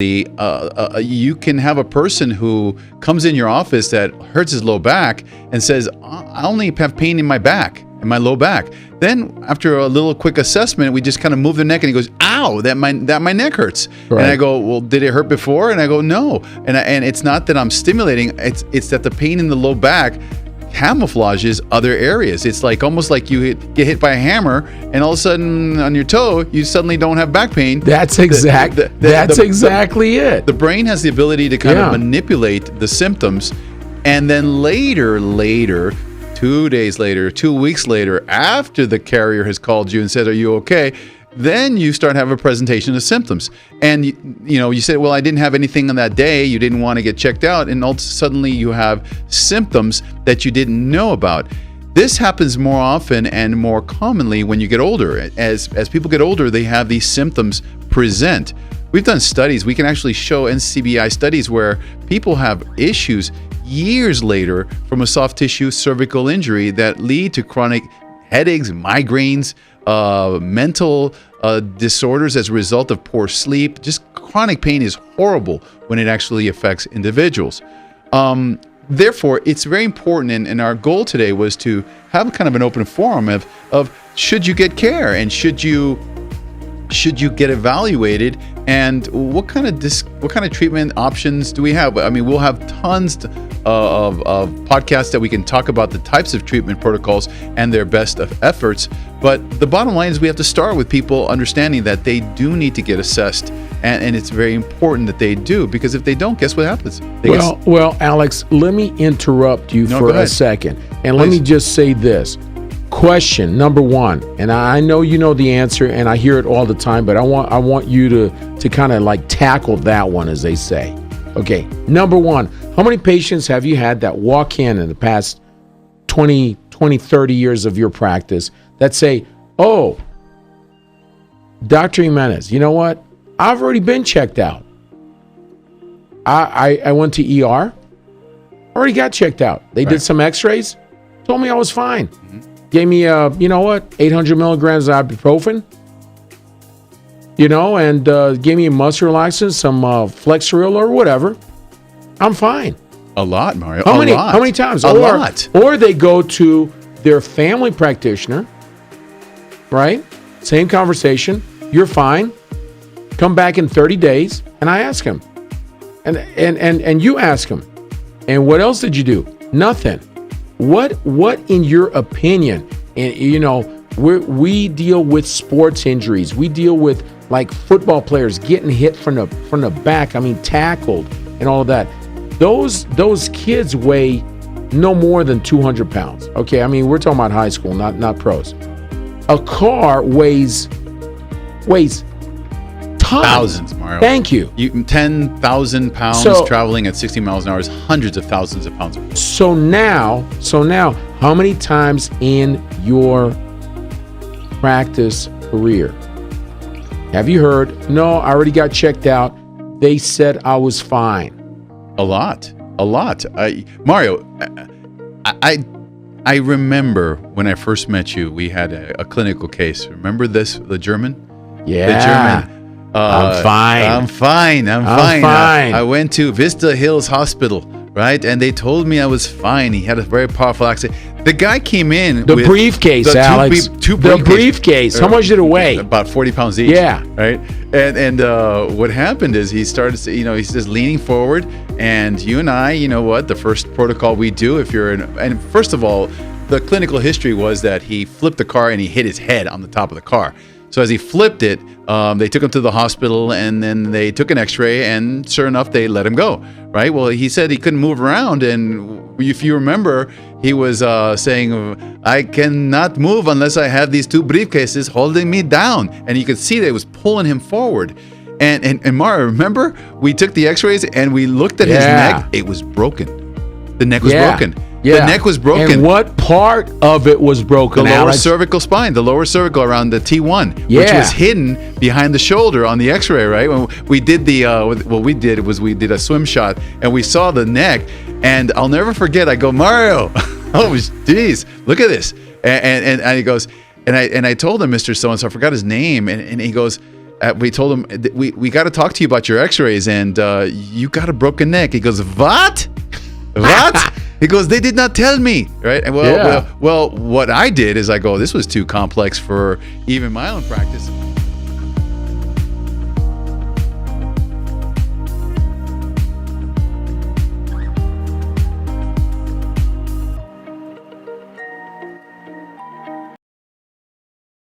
you can have a person who comes in your office that hurts his low back and says, I only have pain in my back, in my low back. Then after a little quick assessment, we just kind of move the neck and he goes, ow, that my neck hurts. Right. And I go, well, did it hurt before? And I go, no. And it's not that I'm stimulating, it's that the pain in the low back camouflages other areas. It's like almost like you get hit by a hammer and all of a sudden on your toe you suddenly don't have back pain. That's exactly it. The brain has the ability to kind of manipulate the symptoms, and then later 2 days later, 2 weeks later, after the carrier has called you and said, are you okay? Then you start having a presentation of symptoms. And you say, well, I didn't have anything on that day. You didn't want to get checked out. And suddenly you have symptoms that you didn't know about. This happens more often and more commonly when you get older. As people get older, they have these symptoms present. We've done studies. We can actually show NCBI studies where people have issues years later from a soft tissue cervical injury that lead to chronic headaches, migraines, mental disorders as a result of poor sleep. Just chronic pain is horrible when it actually affects individuals. Therefore, it's very important, and our goal today was to have kind of an open forum of should you get care and should you get evaluated, and what kind of treatment options do we have? I mean, we'll have tons of podcasts that we can talk about the types of treatment protocols and their best of efforts. But the bottom line is we have to start with people understanding that they do need to get assessed, and it's very important that they do, because if they don't, guess what happens? Well, Alex, let me interrupt you for a second, and let me just say this. Question number one, and I know you know the answer, and I hear it all the time, but I want you to kind of like tackle that one, as they say. Okay, number one, how many patients have you had that walk in the past 20, 30 years of your practice that say, oh, Dr. Jimenez, you know what? I've already been checked out. I went to ER, already got checked out. They did some x-rays, told me I was fine. Mm-hmm. Gave me, 800 milligrams of ibuprofen, and gave me a muscle relaxant, some Flexeril or whatever. I'm fine. A lot, Mario. How many times? A lot. Or they go to their family practitioner, right? Same conversation. You're fine. Come back in 30 days, and I ask him, and you ask him, and what else did you do? Nothing. What in your opinion, and we deal with sports injuries. We deal with like football players getting hit from the back, tackled and all of that. Those kids weigh no more than 200 pounds. Okay, we're talking about high school, not pros. A car weighs tons. Thousands, Mario. Thank you. 10,000 pounds traveling at 60 miles an hour is hundreds of thousands of pounds. So now, how many times in your practice career have you heard, no, I already got checked out, they said I was fine? A lot. Mario, I remember when I first met you, we had a clinical case. Remember this, the German? Yeah. The German. I'm fine. I went to Vista Hills Hospital, right? And they told me I was fine. He had a very powerful accent. The guy came in with briefcase, Alex. The briefcase. How much did it weigh? About 40 pounds each. Yeah. Right. And what happened is he started, he's just leaning forward, and you and I, the first protocol we do and first of all, the clinical history was that he flipped the car and he hit his head on the top of the car. So as he flipped it, they took him to the hospital, and then they took an x-ray, and sure enough, they let him go, right? Well, he said he couldn't move around, and if you remember, he was saying, I cannot move unless I have these two briefcases holding me down. And you could see that it was pulling him forward. And Mara, remember? We took the x-rays, and we looked at his neck. It was broken. The neck was broken. Yeah. The neck was broken. And what part of it was broken, The lower Alex? cervical spine, the lower cervical around the T1, which was hidden behind the shoulder on the x-ray, right? When we did we did a swim shot, and we saw the neck, and I'll never forget, I go, Mario, oh, geez, look at this. And he goes, and I told him, Mr. So-and-so, I forgot his name, and he goes, we told him, we got to talk to you about your x-rays, and you got a broken neck. He goes, what? What? He goes, they did not tell me, right? And well, what I did is I go, this was too complex for even my own practice.